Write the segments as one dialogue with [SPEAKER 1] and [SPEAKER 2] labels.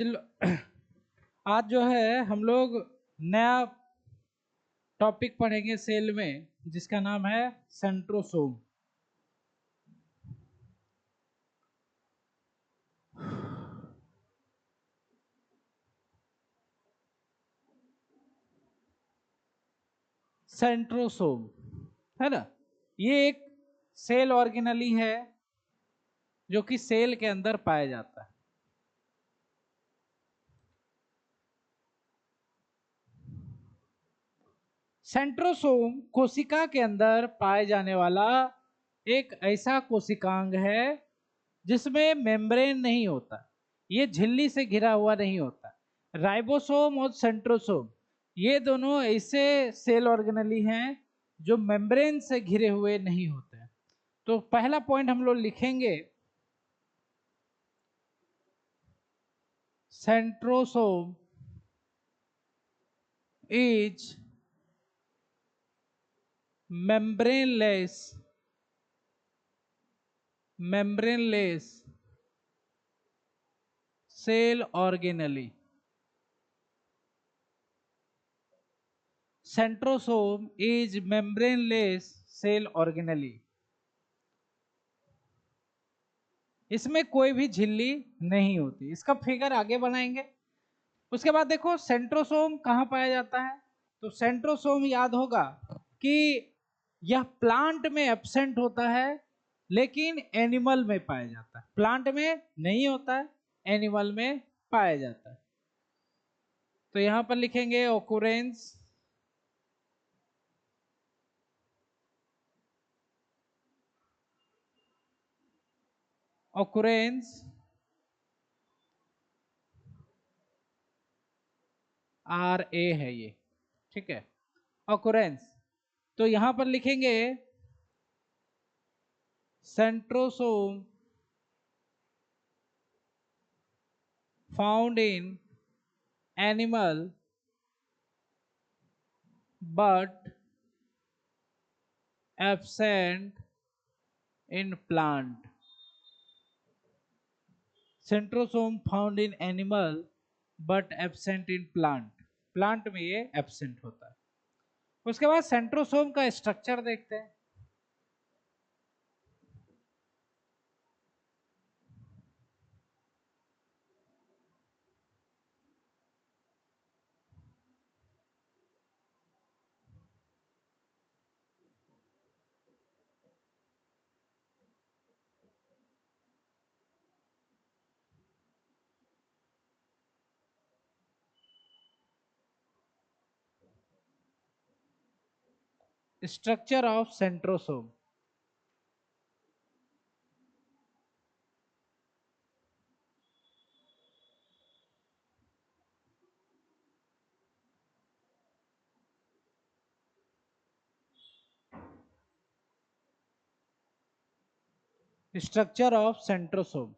[SPEAKER 1] चलो, आज जो है हम लोग नया टॉपिक पढ़ेंगे सेल में जिसका नाम है सेंट्रोसोम। सेंट्रोसोम है ना, ये एक सेल ऑर्गेनली है जो कि सेल के अंदर पाया जाता है। सेंट्रोसोम कोशिका के अंदर पाए जाने वाला एक ऐसा कोशिकांग है जिसमें मेम्ब्रेन नहीं होता, ये झिल्ली से घिरा हुआ नहीं होता। राइबोसोम और सेंट्रोसोम ये दोनों ऐसे सेल ऑर्गेनली हैं जो मेम्ब्रेन से घिरे हुए नहीं होते हैं। तो पहला पॉइंट हम लोग लिखेंगे, centrosome is membraneless membraneless cell organelle। Centrosome is membraneless cell organelle। इसमें कोई भी झिल्ली नहीं होती। इसका फिगर आगे बनाएंगे। उसके बाद देखो सेंट्रोसोम कहाँ पाया जाता है। तो सेंट्रोसोम याद होगा कि यह प्लांट में एब्सेंट होता है लेकिन एनिमल में पाया जाता है। प्लांट में नहीं होता है, एनिमल में पाया जाता है। तो यहां पर लिखेंगे ओकुरेंस ऑकुरेंस RA है ये, ठीक है, ऑकुरेंस। तो यहां पर लिखेंगे centrosome found in animal but absent in plant. Centrosome found in animal but absent in plant. Plant में ये एब्सेंट होता है। उसके बाद सेंट्रोसोम का स्ट्रक्चर देखते हैं। Structure of centrosome. Structure of centrosome.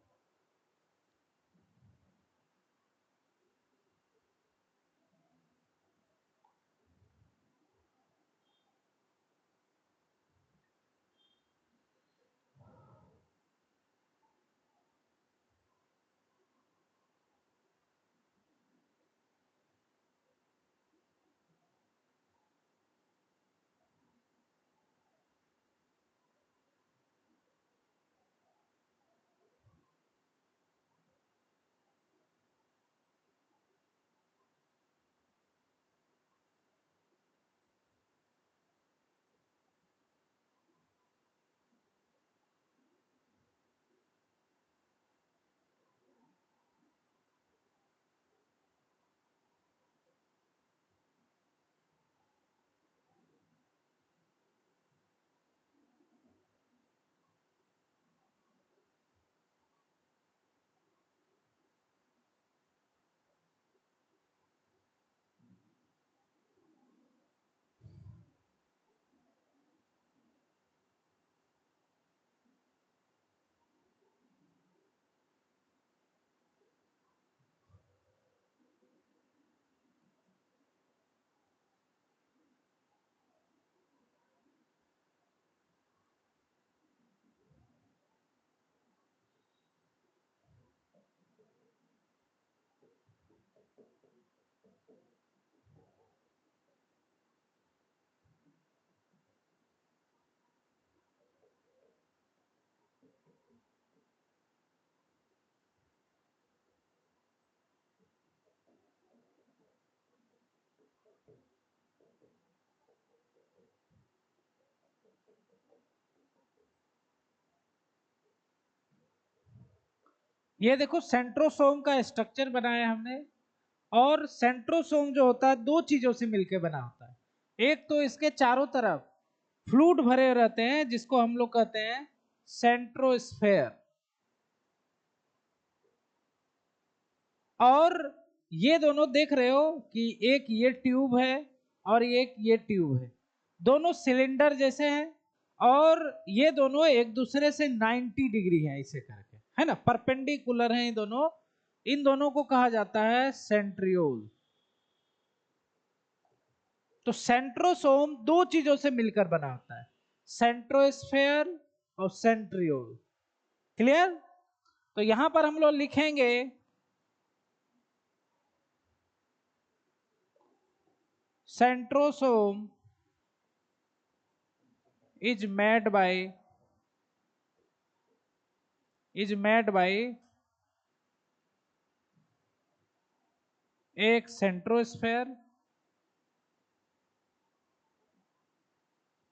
[SPEAKER 1] ये देखो सेंट्रोसोम का स्ट्रक्चर बनाया हमने। और सेंट्रोसोम जो होता है दो चीजों से मिलकर बना होता है। एक तो इसके चारों तरफ फ्लूइड भरे रहते हैं जिसको हम लोग कहते हैं सेंट्रोस्फेयर। और ये दोनों देख रहे हो कि एक ये ट्यूब है और एक ये ट्यूब है, दोनों सिलेंडर जैसे हैं और ये दोनों एक दूसरे से 90 डिग्री है इसे करके, है ना, परपेंडिकुलर हैं ये दोनों। इन दोनों को कहा जाता है सेंट्रियोल। तो सेंट्रोसोम दो चीजों से मिलकर बना होता है, सेंट्रोस्फेयर और सेंट्रियोल। क्लियर? तो यहां पर हम लोग लिखेंगे सेंट्रोसोम is made by एक सेंट्रोस्फेयर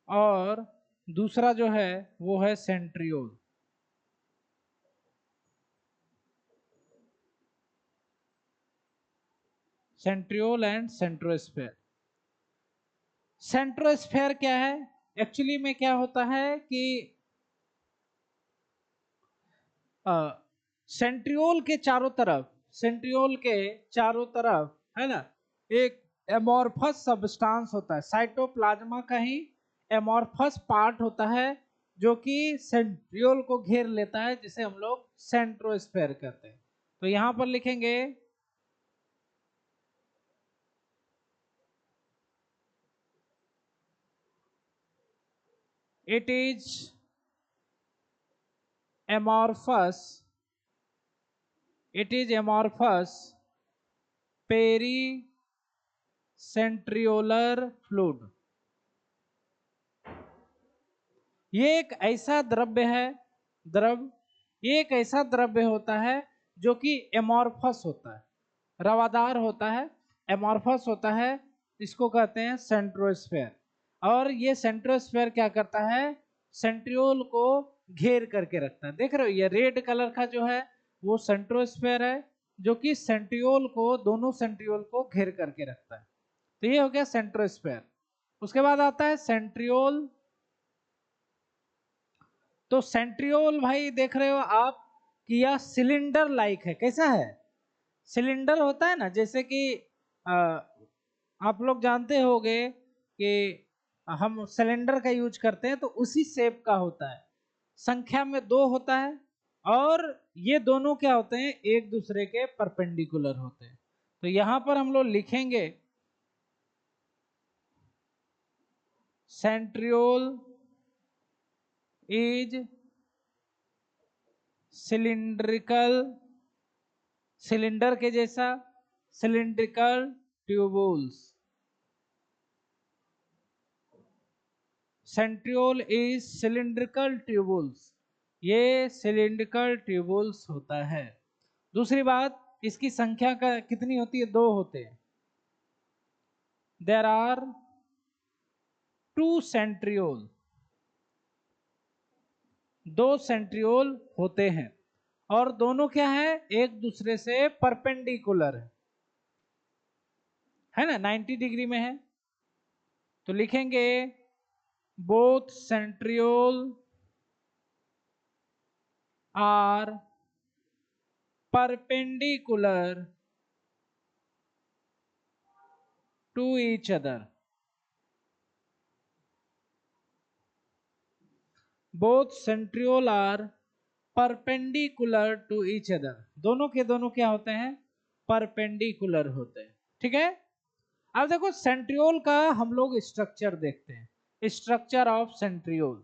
[SPEAKER 1] और दूसरा जो है वो है centriole. Centriole and centrosphere. Centrosphere क्या है? एक्चुअली में क्या होता है कि सेंट्रियोल के चारों तरफ, सेंट्रियोल के चारों तरफ, है ना, एक एमॉर्फस सब्सटेंस होता है, साइटोप्लाज्मा का ही एमॉर्फस पार्ट होता है जो कि सेंट्रियोल को घेर लेता है, जिसे हम लोग सेंट्रोस्फेयर कहते हैं। तो यहां पर लिखेंगे it is amorphous, it is amorphous pericentriolar fluid। ये एक ऐसा द्रव्य है, ये एक ऐसा द्रव्य होता है जो कि एमॉर्फस होता है, रवादार होता है, एमॉर्फस होता है, इसको कहते हैं सेंट्रोस्फेयर। और ये सेंट्रोस्फेयर क्या करता है? सेंट्रियोल को घेर करके रखता है। देख रहे हो ये रेड कलर का जो है वो सेंट्रोस्फेयर है जो कि सेंट्रियोल को, दोनों सेंट्रियोल को घेर करके रखता है। तो ये हो गया सेंट्रोस्फेयर। उसके बाद आता है सेंट्रियोल। तो सेंट्रियोल भाई देख रहे हो आप कि यह सिलेंडर लाइक है। कैसा है? सिलेंडर होता है ना, जैसे कि आप लोग जानते होंगे कि हम सिलेंडर का यूज करते हैं तो उसी शेप का होता है, संख्या में दो होता है और ये दोनों क्या होते हैं? एक दूसरे के परपेंडिकुलर होते हैं। तो यहां पर हम लोग लिखेंगे सेंट्रियोल इज सिलिंड्रिकल, सिलेंडर के जैसा, cylindrical tubules. Centriole is cylindrical tubules, ये सिलिंड्रिकल ट्यूबुल्स होता है। दूसरी बात, इसकी संख्या का कितनी होती है? दो होते हैं। देयर आर टू सेंट्रियोल, दो सेंट्रियोल होते हैं और दोनों क्या है? एक दूसरे से परपेंडिकुलर है ना, 90 डिग्री में है। तो लिखेंगे both centriole are perpendicular to each other. Both centriole are perpendicular to each other. दोनों के दोनों क्या होते हैं? परपेंडिकुलर होते हैं। ठीक है। अब देखो सेंट्रियोल का हम लोग स्ट्रक्चर देखते हैं, structure of centriole.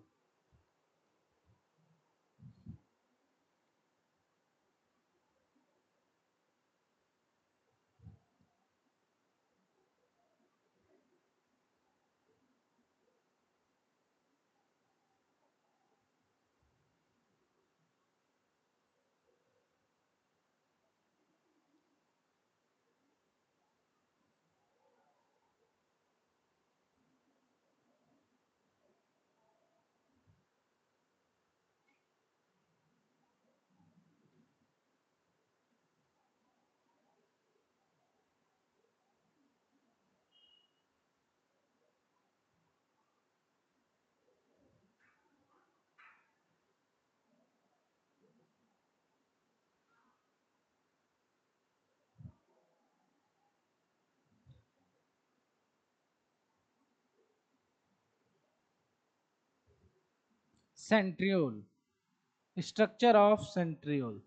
[SPEAKER 1] Centriole, structure of centriole.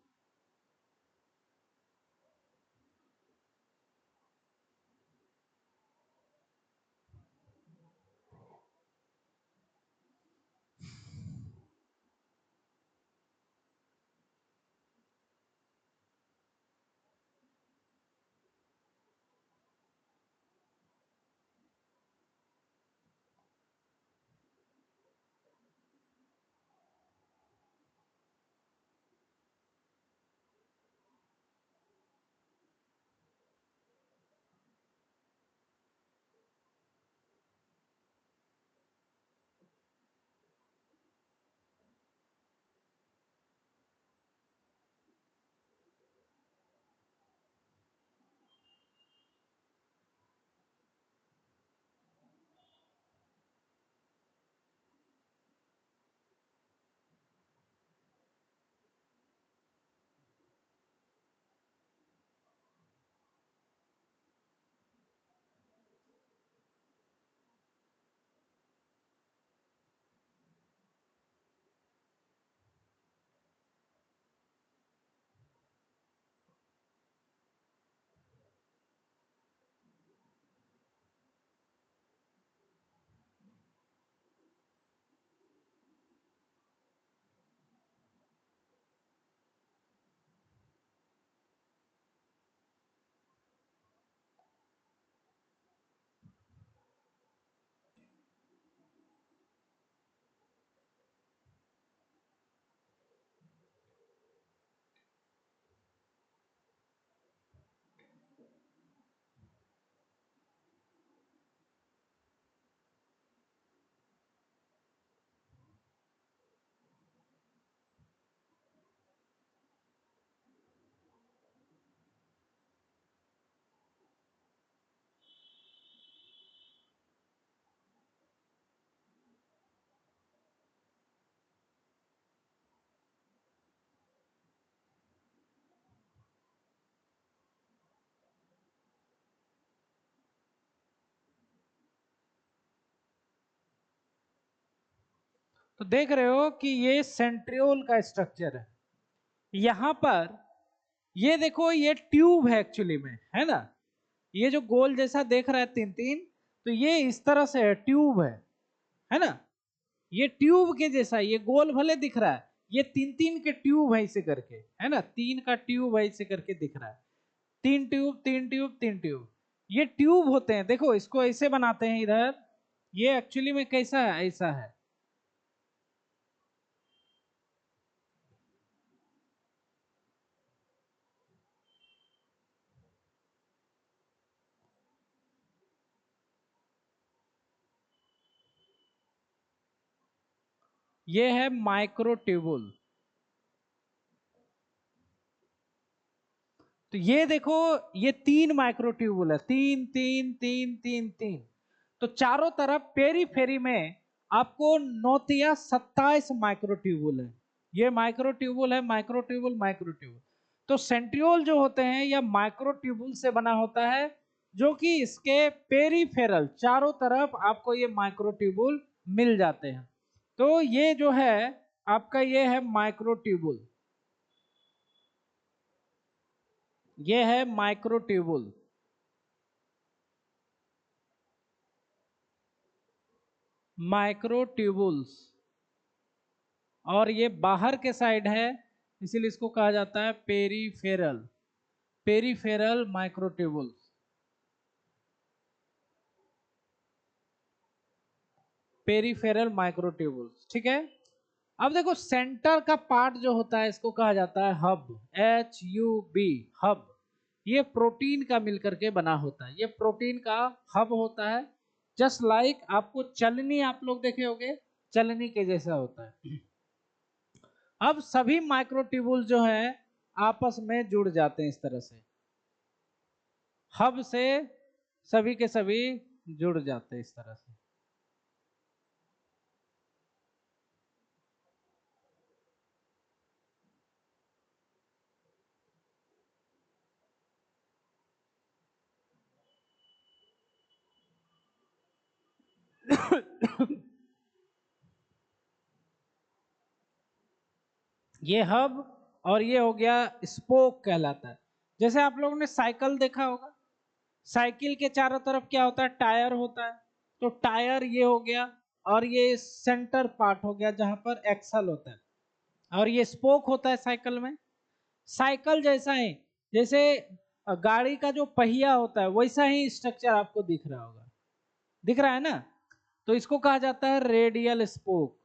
[SPEAKER 1] तो देख रहे हो कि ये सेंट्रियोल का स्ट्रक्चर है। यहां पर ये देखो, ये ट्यूब है एक्चुअली में, है ना। ये जो गोल जैसा देख रहा है तीन तीन, तो ये इस तरह से है, ट्यूब है ना। ये ट्यूब के जैसा, ये गोल भले दिख रहा है, ये तीन तीन के ट्यूब है इसे करके, है ना। तीन का ट्यूब है इसे करके दिख रहा है, तीन ट्यूब तीन ट्यूब तीन ट्यूब। ये ट्यूब होते हैं, देखो इसको ऐसे बनाते हैं इधर। ये एक्चुअली में कैसा है, ऐसा है। ये है माइक्रोट्यूबुल। तो ये देखो, ये तीन माइक्रोट्यूबुल है, तीन तीन तीन तीन तीन। तो चारों तरफ पेरी फेरी में आपको 9 या 27 माइक्रोट्यूबुल है। ये माइक्रोट्यूबुल है, माइक्रोट्यूबुल माइक्रोट्यूबुल। तो सेंट्रियोल जो होते हैं या माइक्रोट्यूबुल से बना होता है, जो कि इसके पेरीफेरल चारों तरफ आपको ये माइक्रोट्यूबुल मिल जाते हैं। तो ये जो है आपका, ये है माइक्रोट्यूबुल, ये है माइक्रोट्यूबुल। माइक्रोट्यूबुल्स। और ये बाहर के साइड है, इसीलिए इसको कहा जाता है peripheral, peripheral microtubules, peripheral microtubules. ठीक है। अब देखो, सेंटर का पार्ट जो होता है इसको कहा जाता है हब, HUB, हब। ये प्रोटीन का मिलकर के बना होता है, ये प्रोटीन का हब होता है। जस्ट लाइक आपको चलनी, आप लोग देखे होंगे, चलनी के जैसा होता है। अब सभी माइक्रोट्यूबुल जो है आपस में जुड़ जाते हैं इस तरह से, हब से सभी के सभी जुड़ जाते हैं इस तरह से। ये हब और ये हो गया स्पोक कहलाता है। जैसे आप लोगों ने साइकिल देखा होगा, साइकिल के चारों तरफ क्या होता है, टायर होता है। तो टायर ये हो गया, और ये सेंटर पार्ट हो गया जहां पर एक्सल होता है, और ये स्पोक होता है साइकिल में। साइकिल जैसा ही, जैसे गाड़ी का जो पहिया होता है वैसा ही स्ट्रक्चर आपको दिख रहा होगा, दिख रहा है ना। तो इसको कहा जाता है रेडियल स्पोक।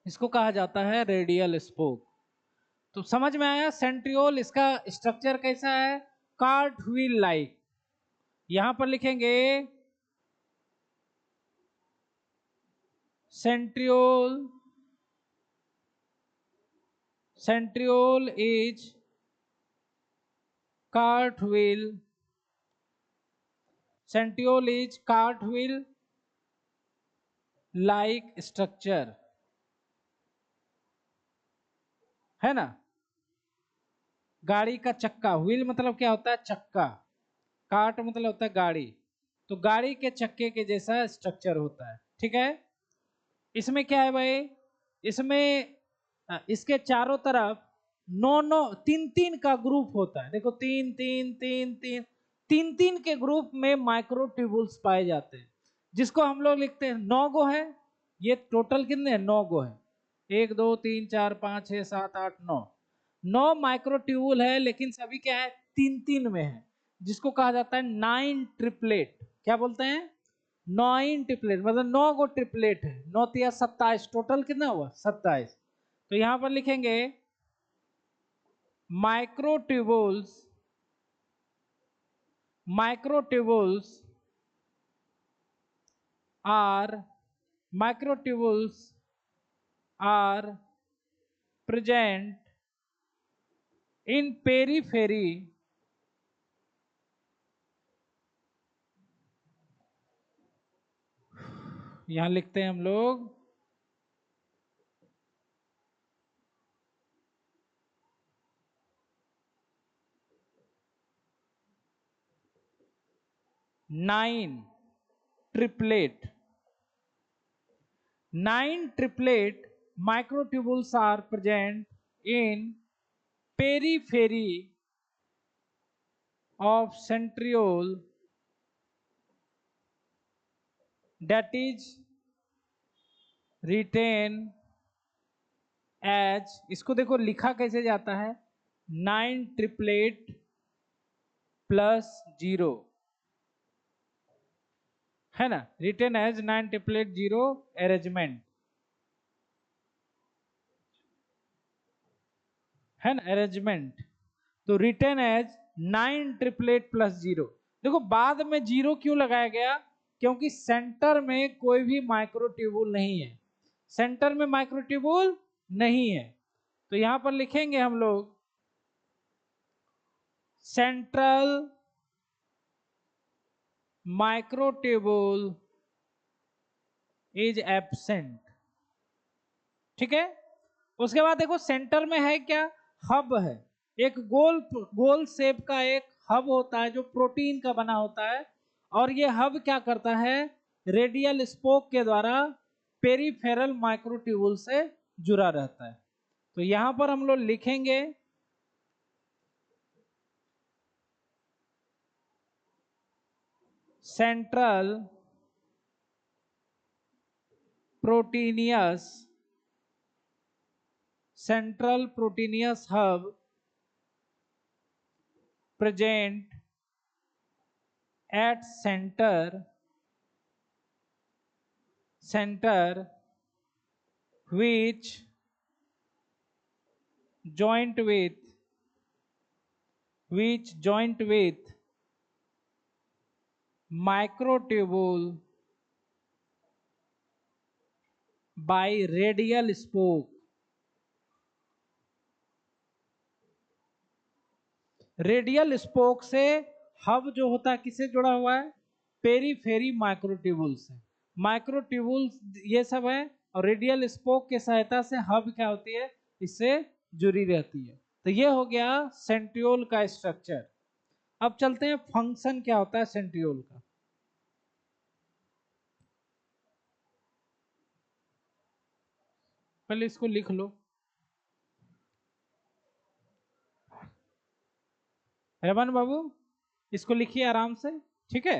[SPEAKER 1] इसको कहा जाता है रेडियल स्पोक। तो समझ में आया सेंट्रियोल, इसका स्ट्रक्चर कैसा है, कार्ट व्हील लाइक। यहां पर लिखेंगे centriole, centriole is cart wheel, centriole is cart wheel like structure, है ना। गाड़ी का चक्का, व्हील मतलब क्या होता है, चक्का, कार्ट मतलब होता है गाड़ी, तो गाड़ी के चक्के के जैसा स्ट्रक्चर होता है, ठीक है। इसमें क्या है भाई, इसमें इसके चारों तरफ नौ नौ तीन तीन का ग्रुप होता है। देखो तीन तीन तीन तीन तीन तीन के ग्रुप में माइक्रोट्यूबुल्स पाए जाते हैं, जिसको हम लोग लिखते हैं 9 गो है। ये टोटल कितने हैं, 9 गो है। 1 2 3 4 5 6 7 8 9, 9 माइक्रोट्यूबुल है, लेकिन सभी क्या है, तीन तीन में है, जिसको कहा जाता है 9 ट्रिपलेट। क्या बोलते हैं, 9 ट्रिपलेट, मतलब 9 गो ट्रिपलेट है, 9 तिया 27, टोटल कितना हुआ, 27। तो यहां पर लिखेंगे microtubules, microtubules are, microtubules are present in periphery, यहां लिखते हैं हम लोग 9 triplet, 9 triplet microtubules are present in periphery of centriole, that is written as, इसको देखो लिखा कैसे जाता है, 9 ट्रिपलेट प्लस 0, है ना, रिटर्न एज 9 ट्रिपलेट 0 अरेंजमेंट, है ना, अरेंजमेंट। तो रिटर्न एज 9 ट्रिपलेट प्लस 0। देखो बाद में 0 क्यों लगाया गया, क्योंकि सेंटर में कोई भी माइक्रोट्यूबुल नहीं है, सेंटर में माइक्रोट्यूबुल नहीं है। तो यहां पर लिखेंगे हम लोग सेंट्रल माइक्रोट्यूबुल इज एब्सेंट, ठीक है। उसके बाद देखो सेंटर में है क्या, हब है, एक गोल गोल शेप का एक हब होता है जो प्रोटीन का बना होता है, और ये हब क्या करता है, रेडियल स्पोक के द्वारा पेरिफेरल माइक्रोट्यूबुल से जुड़ा रहता है। तो यहां पर हम लोग लिखेंगे central proteinaceous, central proteinaceous hub present at center, center which joint with, which joint with microtubule by radial spoke, radial spoke से हब जो होता है किससे जुड़ा हुआ है, पेरीफेरी माइक्रोट्यूबुल से। माइक्रोट्यूबुल ये सब है, और रेडियल स्पोक के सहायता से हब क्या होती है, इससे जुड़ी रहती है। तो ये हो गया सेंट्रियोल का स्ट्रक्चर। अब चलते हैं फंक्शन क्या होता है सेंट्रियोल का। पहले इसको लिख लो। रमन बाबू, इसको लिखिए आराम से, ठीक है।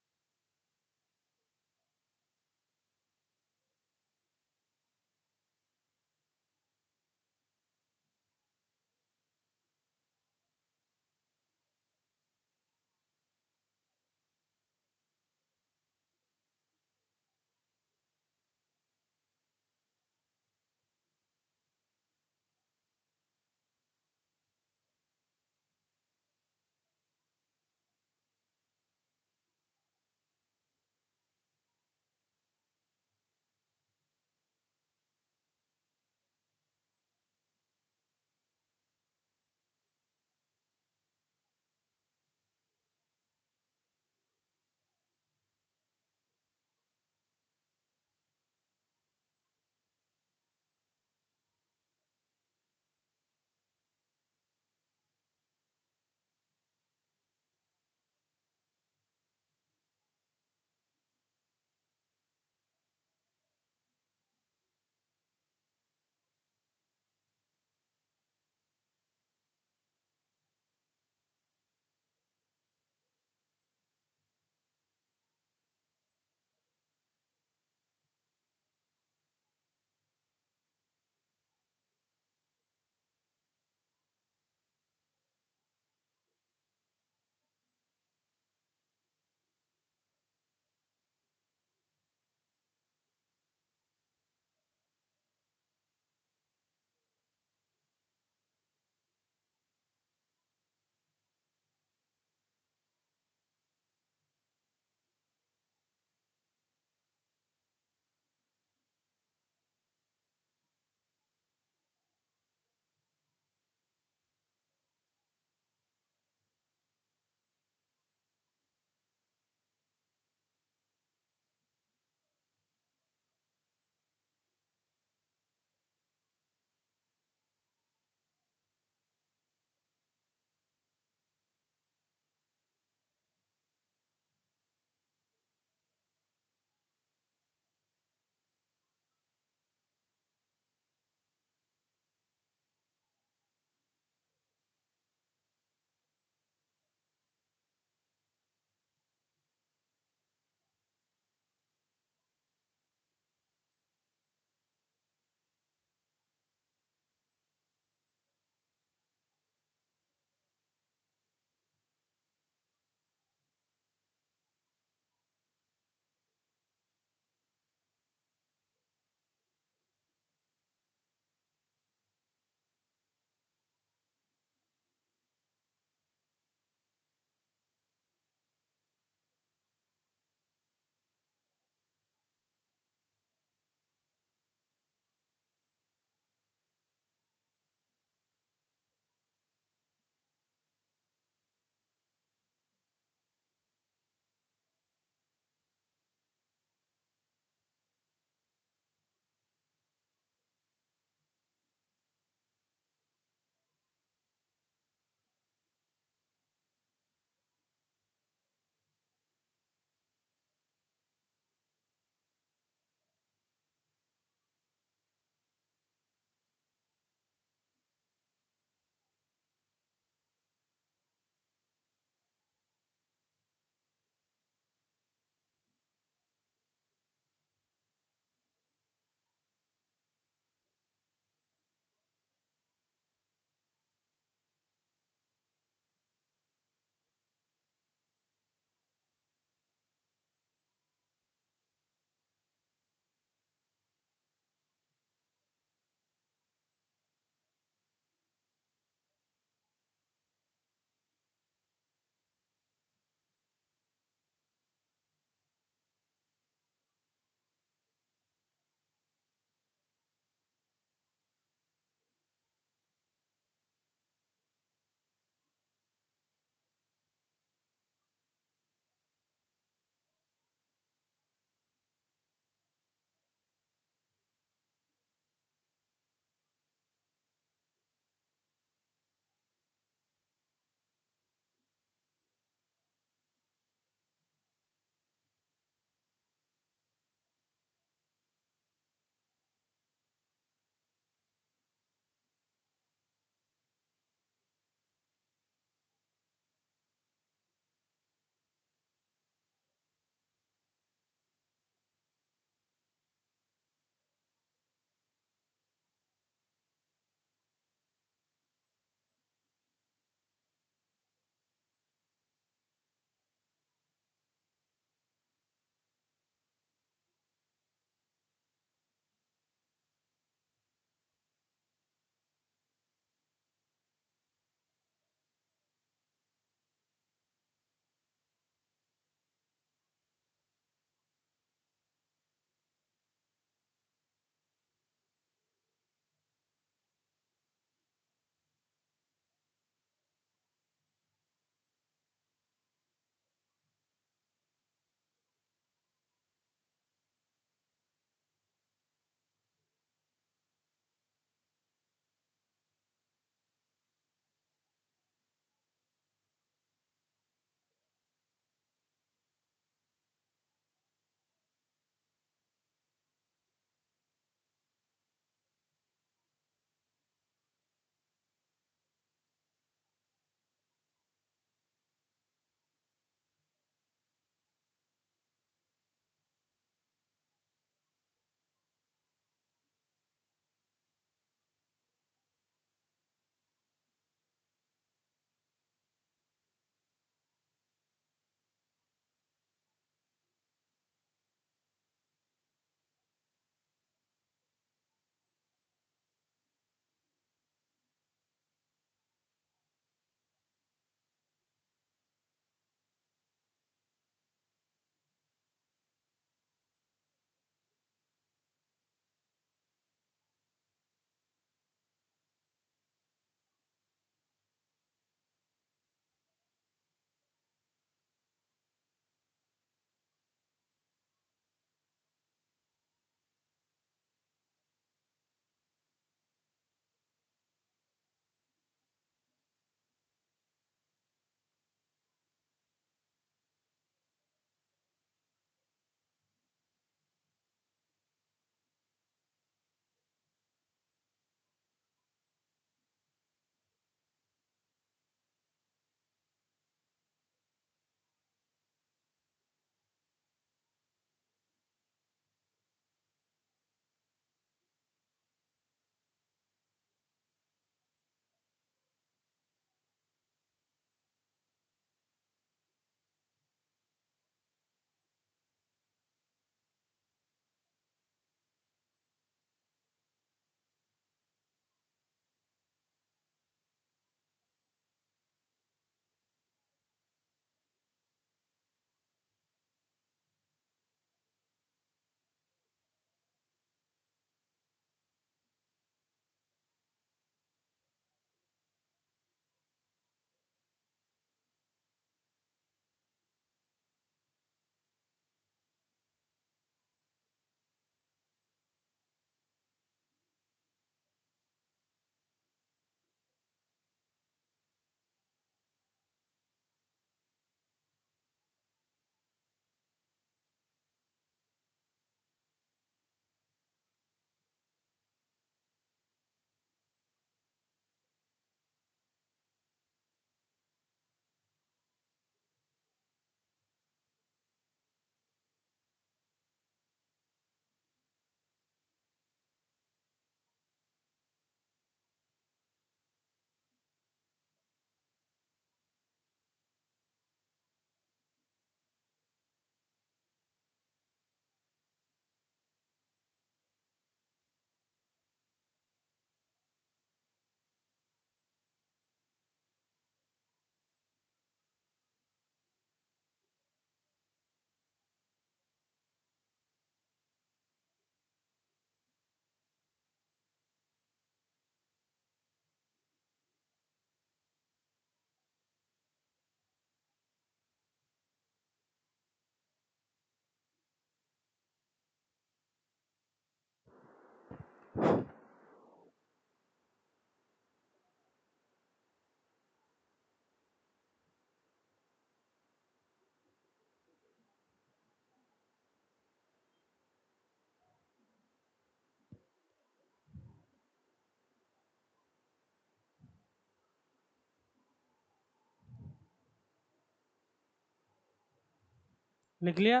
[SPEAKER 1] लिख लिया?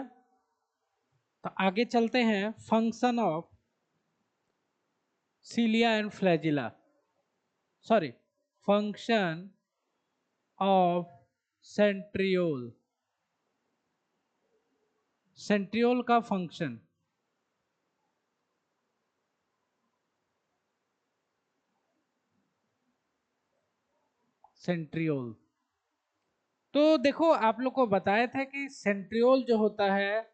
[SPEAKER 1] तो आगे चलते हैं, function of cilia and flagella, sorry, function of centriole, centriole का फंक्शन। सेंट्रियोल, तो देखो आप लोग को बताया था कि सेंट्रियोल जो होता है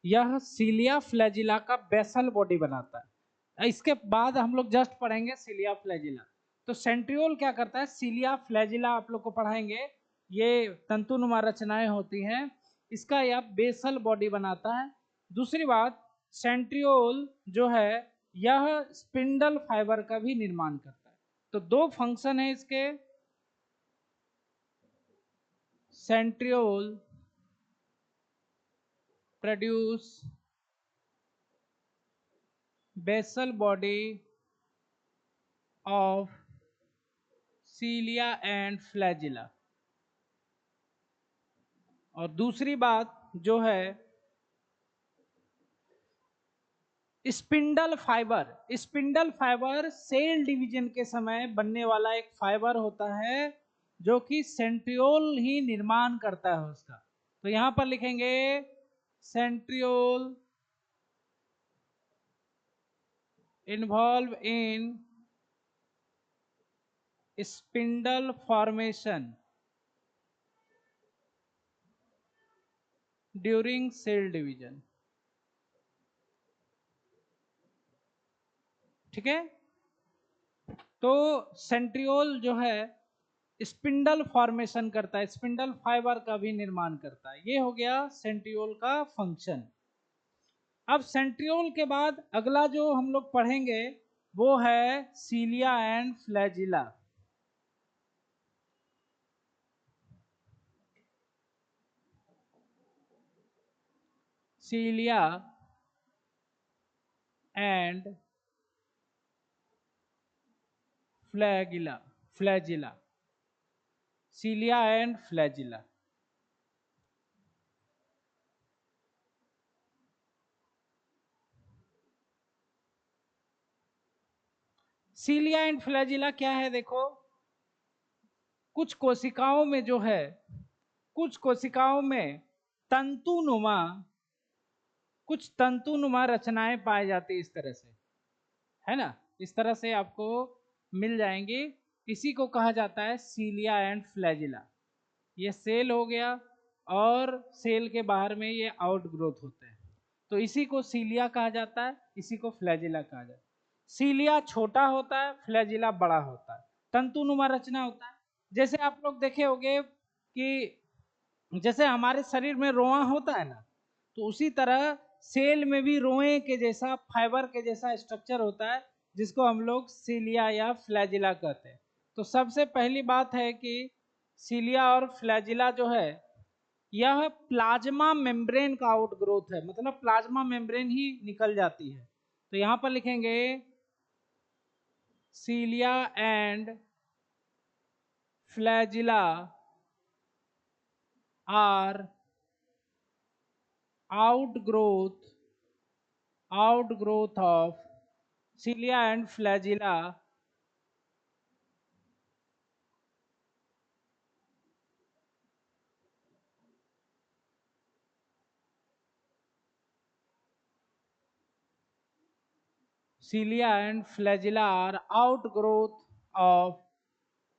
[SPEAKER 1] यह सीलिया फ्लैजिला का बेसल बॉडी बनाता है। इसके बाद हम लोग जस्ट पढ़ेंगे सीलिया फ्लैजिला। तो सेंट्रियोल क्या करता है, सीलिया फ्लैजिला आप लोग को पढ़ाएंगे, ये तंतुनुमा रचनाएं होती हैं, इसका यह बेसल बॉडी बनाता है। दूसरी बात, सेंट्रियोल जो है यह स्पिंडल फाइबर का भी निर्माण करता है। तो दो फंक्शन है इसके, centriole produce basal body of cilia and flagella. और दूसरी बात जो है spindle fibre, spindle fibre cell division के समय बनने वाला एक फाइबर होता है जो कि सेंट्रियोल ही निर्माण करता है उसका। तो यहां पर लिखेंगे centriole involve in spindle formation during cell division. ठीक है, तो सेंट्रियोल जो है स्पिंडल फॉर्मेशन करता है, स्पिंडल फाइबर का भी निर्माण करता है। ये हो गया सेंट्रियोल का फंक्शन। अब सेंट्रियोल के बाद अगला जो हम लोग पढ़ेंगे वो है cilia and flagella. Cilia and flagella, flagella, cilia and flagella. Cilia and flagella क्या है, देखो कुछ कोशिकाओं में जो है, कुछ कोशिकाओं में तंतुनुमा, कुछ तंतुनुमा रचनाएं पाई जाती है इस तरह से, है ना, इस तरह से आपको मिल जाएंगे। इसी को कहा जाता है सीलिया एंड फ्लैजिला। ये सेल हो गया और सेल के बाहर में ये आउट ग्रोथ होते हैं, तो इसी को सीलिया कहा जाता है, इसी को फ्लैजिला कहा जाता है। सीलिया छोटा होता है, फ्लैजिला बड़ा होता है, तंतुनुमा रचना होता है। जैसे आप लोग देखे होंगे कि जैसे हमारे शरीर में रोआ होता है ना, तो उसी तरह सेल में भी रोए के जैसा, फाइबर के जैसा स्ट्रक्चर होता है जिसको हम लोग सीलिया या फ्लैजिला कहते हैं। तो सबसे पहली बात है कि सीलिया और फ्लैजिला जो है यह प्लाज्मा मेम्ब्रेन का आउटग्रोथ है, मतलब प्लाज्मा मेम्ब्रेन ही निकल जाती है। तो यहां पर लिखेंगे cilia and flagella are outgrowth of cilia and flagella are outgrowth of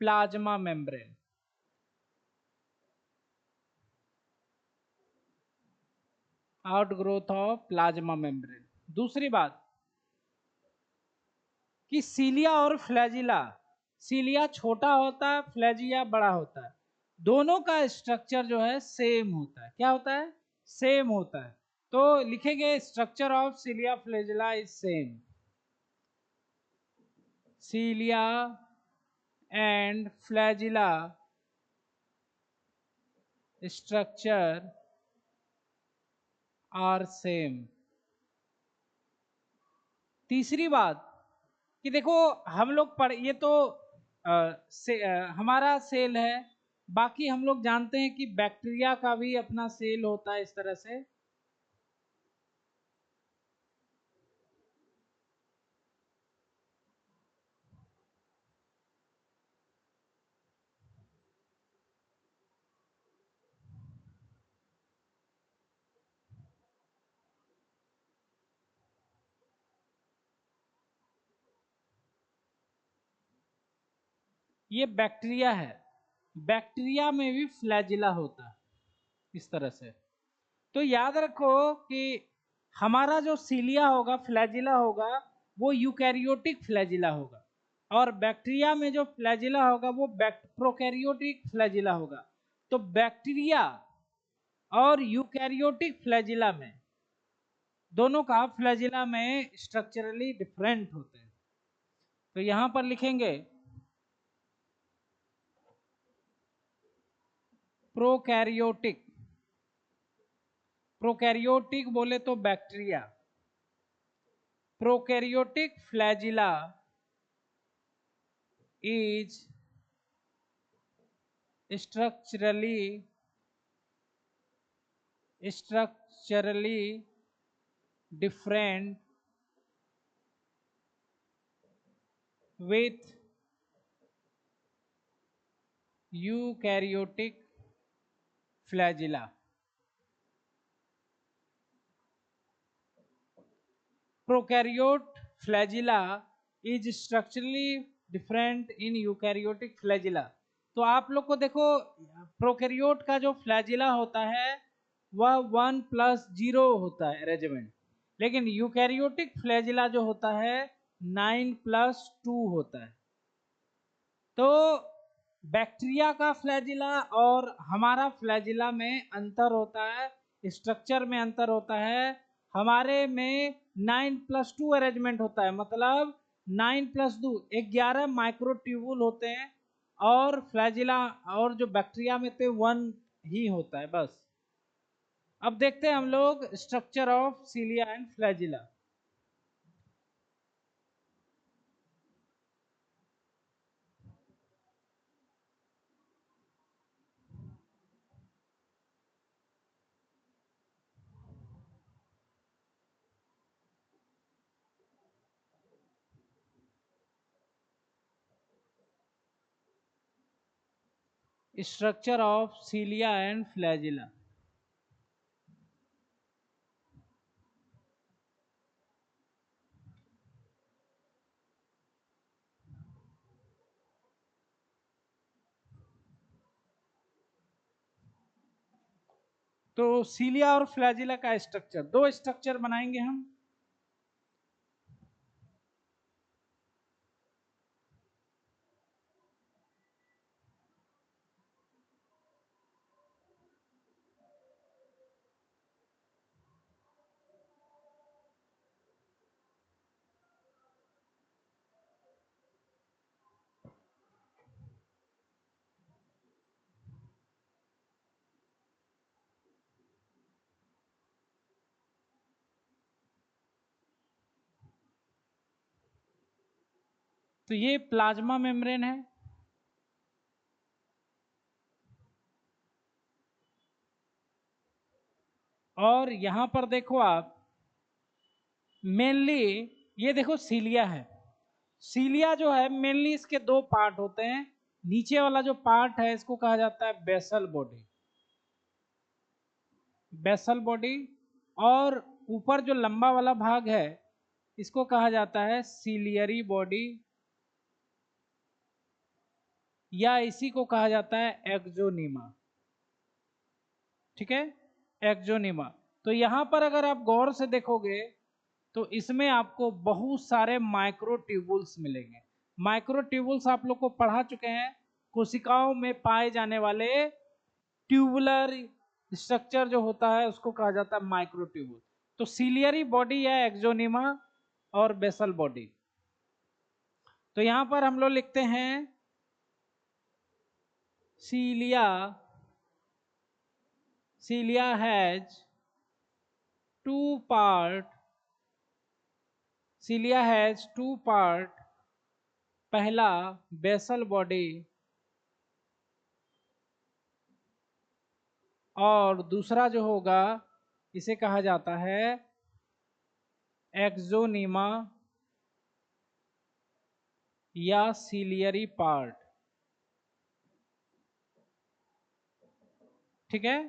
[SPEAKER 1] plasma membrane। Outgrowth of plasma membrane. दूसरी बात कि सीलिया और फ्लैजिला, सीलिया छोटा होता है, फ्लैजिया बड़ा होता है, दोनों का स्ट्रक्चर जो है सेम होता है। क्या होता है? सेम होता है। तो लिखेंगे structure of सीलिया flagella is same. cilia and flagella structure are same. तीसरी बात कि देखो हम लोग ये तो हमारा सेल है, बाकी हम लोग जानते हैं कि बैक्टीरिया का भी अपना सेल होता है इस तरह से। ये बैक्टीरिया है, बैक्टीरिया में भी फ्लैजिला होता है इस तरह से। तो याद रखो कि हमारा जो सीलिया होगा, फ्लैजिला होगा, वो यूकैरियोटिक फ्लैजिला होगा, और बैक्टीरिया में जो फ्लैजिला होगा वो प्रोकैरियोटिक फ्लैजिला होगा। तो बैक्टीरिया और यूकैरियोटिक फ्लैजिला में दोनों का फ्लैजिला में स्ट्रक्चरली डिफरेंट होते हैं। तो यहां पर लिखेंगे प्रोकैरियोटिक, प्रोकैरियोटिक बोले तो bacteria, prokaryotic flagella is structurally different with eukaryotic flagella. Prokaryote flagella is structurally different in eukaryotic flagella. तो आप लोग को देखो प्रोकैरियोट का जो फ्लैजिला होता है वह 1+0 होता है अरेंजमेंट, लेकिन यूकैरियोटिक फ्लैजिला जो होता है 9+2 होता है। तो बैक्टीरिया का फ्लैजिला और हमारा फ्लैजिला में अंतर होता है, स्ट्रक्चर में अंतर होता है। हमारे में 9+2 अरेंजमेंट होता है, मतलब 9+2 11 माइक्रोट्यूबुल होते हैं, और फ्लैजिला और जो बैक्टीरिया में थे 1 ही होता है बस। अब देखते हैं हम लोग structure of cilia and flagella. Structure of cilia and flagella. तो सीलिया और फ्लैजिला का स्ट्रक्चर, दो स्ट्रक्चर बनाएंगे हम। तो ये प्लाज्मा मेम्ब्रेन है, और यहां पर देखो आप मेनली ये देखो सीलिया है। सीलिया जो है मेनली इसके दो पार्ट होते हैं। नीचे वाला जो पार्ट है इसको कहा जाता है बेसल बॉडी, बेसल बॉडी, और ऊपर जो लंबा वाला भाग है इसको कहा जाता है सीलियरी बॉडी, या इसी को कहा जाता है एक्सोनीमा। ठीक है, एक्सोनीमा। तो यहां पर अगर आप गौर से देखोगे तो इसमें आपको बहुत सारे माइक्रोट्यूबुल्स मिलेंगे। माइक्रोट्यूबुल्स आप लोग को पढ़ा चुके हैं, कोशिकाओं में पाए जाने वाले ट्यूबुलर स्ट्रक्चर जो होता है उसको कहा जाता है माइक्रोट्यूबुल। तो सीलियरी बॉडी या एक्सोनीमा और बेसल बॉडी। तो यहां पर हम लोग लिखते हैं cilia, cilia has two part, cilia has two part, पहला बेसल बॉडी और दूसरा जो होगा इसे कहा जाता है एक्सोनीमा या सीलियरी पार्ट। ठीक है,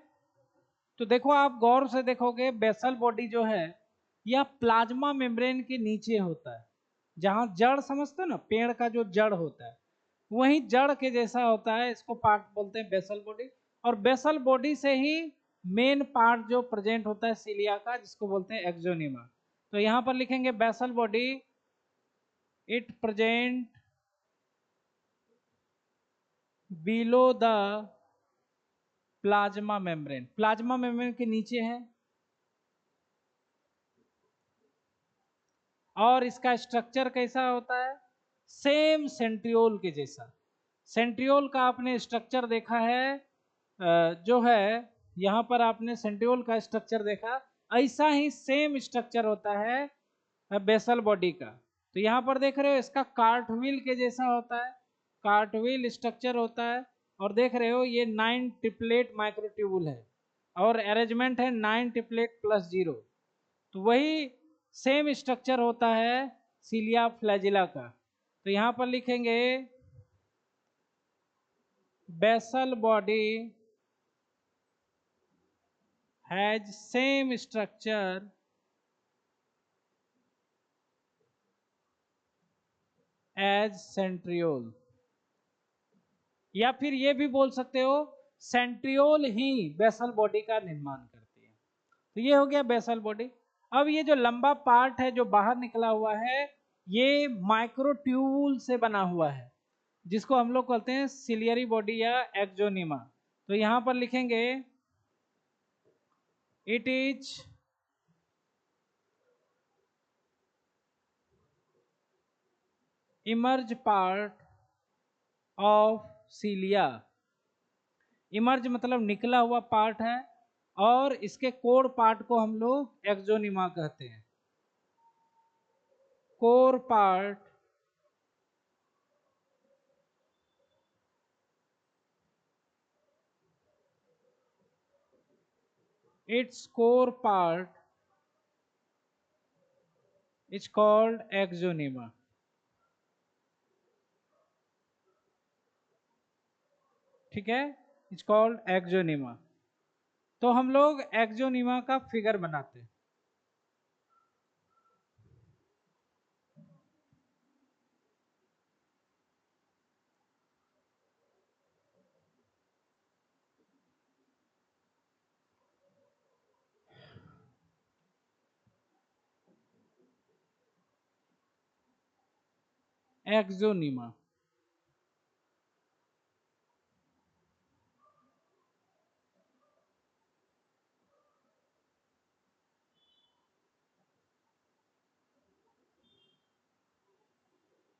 [SPEAKER 1] तो देखो आप गौर से देखोगे बेसल बॉडी जो है यह प्लाज्मा मेम्ब्रेन के नीचे होता है, जहां जड़ समझते हो ना, पेड़ का जो जड़ होता है वही जड़ के जैसा होता है, इसको पार्ट बोलते हैं बेसल बॉडी। और बेसल बॉडी से ही मेन पार्ट जो प्रेजेंट होता है सीलिया का, जिसको बोलते हैं एक्सोनीमा। तो यहां पर लिखेंगे basal body, it present below the plasma membrane, plasma membrane के नीचे है। और इसका स्ट्रक्चर कैसा होता है, सेम सेंट्रियोल के जैसा। सेंट्रियोल का आपने स्ट्रक्चर देखा है, जो है यहाँ पर आपने सेंट्रियोल का स्ट्रक्चर देखा, ऐसा ही सेम स्ट्रक्चर होता है बेसल बॉडी का। तो यहाँ पर देख रहे हो इसका कार्टव्हील के जैसा होता है, कार्टव्हील स्ट्रक्चर होता है। और देख रहे हो ये 9 ट्रिपलेट माइक्रोट्यूबुल है और अरेंजमेंट है 9 ट्रिपलेट प्लस 0। तो वही सेम स्ट्रक्चर होता है सीलिया फ्लैजिला का। तो यहाँ पर लिखेंगे basal body has same structure as centriole, या फिर ये भी बोल सकते हो सेंट्रियोल ही बेसल बॉडी का निर्माण करती है। तो ये हो गया बेसल बॉडी। अब ये जो लंबा पार्ट है जो बाहर निकला हुआ है, ये माइक्रोट्यूबुल से बना हुआ है, जिसको हम लोग कहते हैं सिलियरी बॉडी या एक्सोनीमा। तो यहां पर लिखेंगे it is emerge part of सीलिया। Emerge मतलब निकला हुआ पार्ट है, और इसके कोर पार्ट को हम लोग एक्सोनीमा कहते हैं। Core part its core part is called axoneme. ठीक है, इट्स कॉल्ड एक्सोनीमा। तो हम लोग एक्सोनीमा का फिगर बनाते हैं। एक्सोनीमा,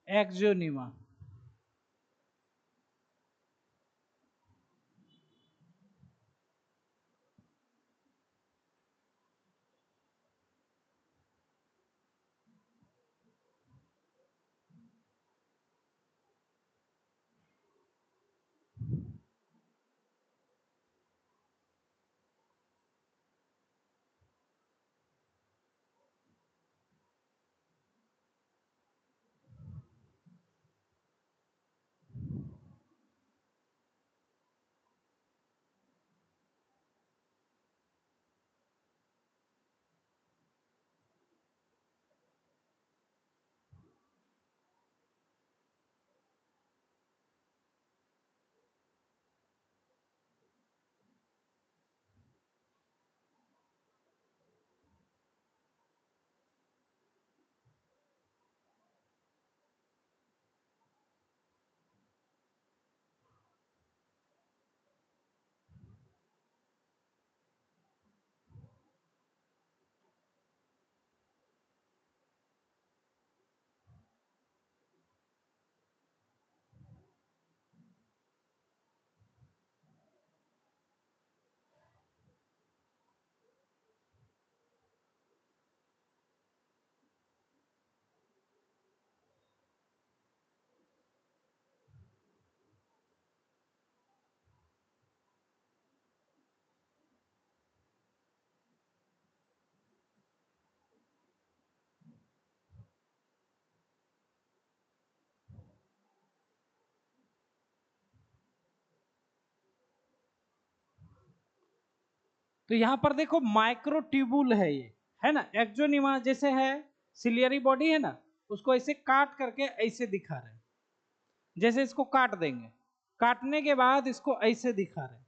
[SPEAKER 1] एक्सोनीमा। तो यहां पर देखो माइक्रोट्यूबुल है ये, है ना। एक्सोनिमा जैसे है सिलियरी बॉडी है ना, उसको ऐसे काट करके ऐसे दिखा रहे हैं, जैसे इसको काट देंगे, काटने के बाद इसको ऐसे दिखा रहे हैं,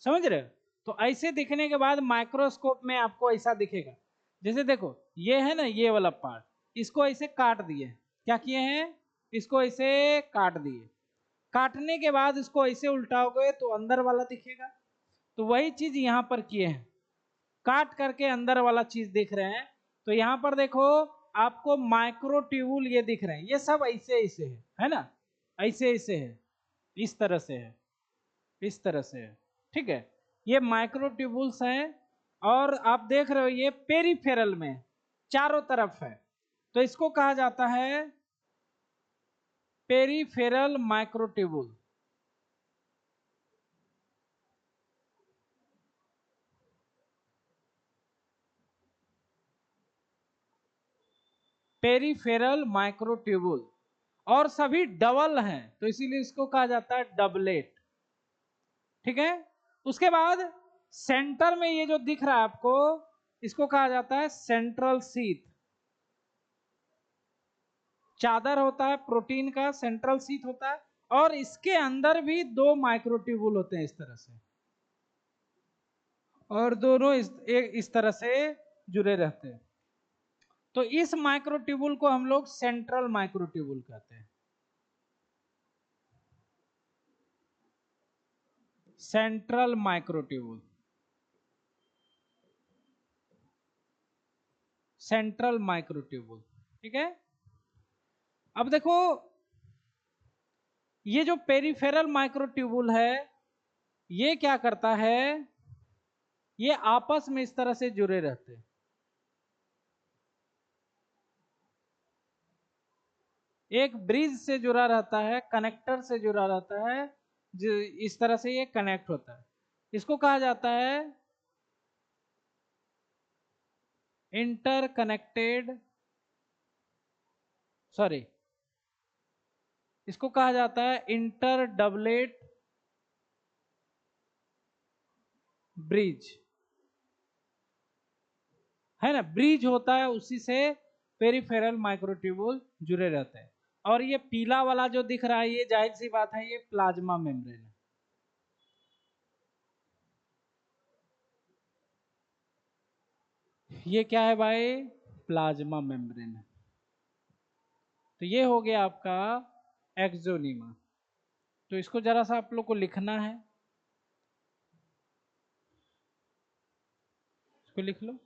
[SPEAKER 1] समझ रहे हो। तो ऐसे दिखने के बाद माइक्रोस्कोप में आपको ऐसा दिखेगा। जैसे देखो ये है ना, ये वाला पार्ट, इसको ऐसे काट दिए, क्या किए हैं, इसको ऐसे काट दिए, काटने के बाद इसको ऐसे उल्टाओगे तो अंदर वाला दिखेगा। तो वही चीज यहां पर किए हैं, काट करके अंदर वाला चीज दिख रहे हैं। तो यहां पर देखो आपको माइक्रोट्यूबुल ये दिख रहे हैं, ये सब ऐसे ऐसे है ना, ऐसे ऐसे है, इस तरह से है, इस तरह से है, ठीक है। ये माइक्रोट्यूबुल्स हैं, और आप देख रहे हो ये पेरिफेरल में चारों तरफ है, तो इसको कहा जाता है पेरिफेरल माइक्रोट्यूबुल। पेरिफेरल माइक्रोट्यूबुल, और सभी डबल हैं तो इसीलिए इसको कहा जाता है डबलेट, ठीक है। उसके बाद सेंटर में ये जो दिख रहा है आपको, इसको कहा जाता है सेंट्रल शीथ। चादर होता है प्रोटीन का, सेंट्रल शीथ होता है, और इसके अंदर भी दो माइक्रोट्यूबुल होते हैं इस तरह से, और दोनों इस तरह से जुड़े रहते हैं। तो इस माइक्रोट्यूबुल को हम लोग सेंट्रल माइक्रोट्यूबुल कहते हैं, सेंट्रल माइक्रोट्यूबुल, सेंट्रल माइक्रोट्यूबुल, ठीक है। अब देखो ये जो पेरिफेरल माइक्रोट्यूबुल है, ये क्या करता है, ये आपस में इस तरह से जुड़े रहते हैं, एक ब्रिज से जुड़ा रहता है, कनेक्टर से जुड़ा रहता है, जो इस तरह से ये कनेक्ट होता है। इसको कहा जाता है इंटरकनेक्टेड, सॉरी, इसको कहा जाता है इंटर डबलेट ब्रिज, है ना। ब्रिज होता है, उसी से पेरिफेरल माइक्रोट्यूबुल जुड़े रहते हैं। और ये पीला वाला जो दिख रहा है, ये जाहिर सी बात है ये प्लाज्मा मेम्ब्रेन है। ये क्या है भाई, प्लाज्मा मेम्ब्रेन है। तो ये हो गया आपका एक्सोनीमा। तो इसको जरा सा आप लोग को लिखना है, इसको लिख लो।